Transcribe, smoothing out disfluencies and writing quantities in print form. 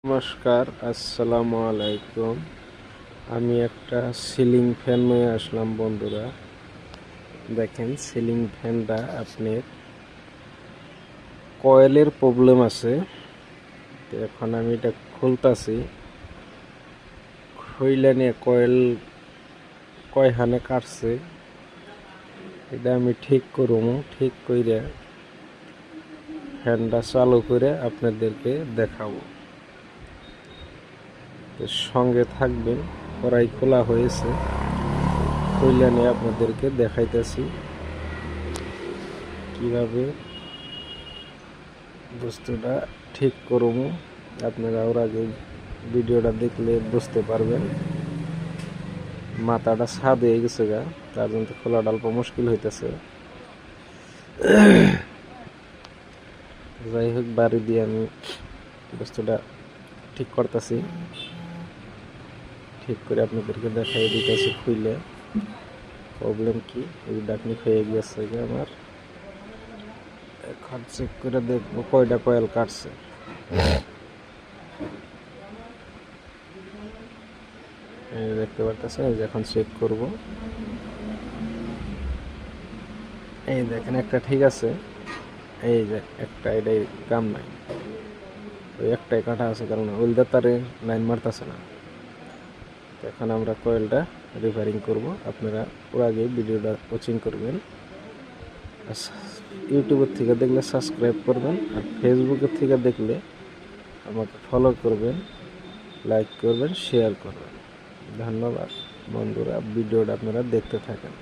নমস্কার, আসসালামু আলাইকুম। আমি একটা সিলিং ফ্যান নিয়ে আসলাম বন্ধুরা। দেখেন, সিলিং ফ্যানটা আপনার কয়েলের প্রবলেম আছে। তো এখন আমি এটা খুলতাছি। খুইলে নিয়ে কয়েল কয়খানে কাটছে এটা আমি ঠিক করব। ঠিক করে ফ্যানটা চালু করে আপনাদেরকে দেখাবো। তো সঙ্গে থাকবেন। কড়াই খোলা হয়েছে, খুইলে নিয়ে আপনাদেরকে দেখাইতেছি কিভাবে বস্তুটা ঠিক করব। আপনারা ওর আগে ভিডিওটা দেখলে বুঝতে পারবেন। মাথাটা ছাদ হয়ে গেছে গা, তার জন্য খোলাটা অল্প মুশকিল হইতেছে। যাই হোক, বাড়ি দিয়ে আমি বস্তুটা ঠিক করতেছি। ঠিক করে আপনাদেরকে দেখাই দিতেছি খুইলে প্রবলেম কি। এই ডাকনি হয়ে গেছে আমার। এখন চেক করে দেখবো কয়টা কয়েল কাটছে। দেখতে পারতেছেন, এখন চেক করব। এই দেখেন, একটা ঠিক আছে। এই যে একটা, এটাই কাম নাই। ওই একটাই কাটা আছে, কারণ ওইলদার তারে লাইন মারতেছে না। এখন আমরা কয়েলটা রিপেয়ারিং করব। আপনারা ওর আগে ভিডিওটা ওয়াচিং করবেন। ইউটিউবের থেকে দেখলে সাবস্ক্রাইব করবেন, আর ফেসবুকের থেকে দেখলে আমাকে ফলো করবেন, লাইক করবেন, শেয়ার করবেন। ধন্যবাদ বন্ধুরা, ভিডিওটা আপনারা দেখতে থাকেন।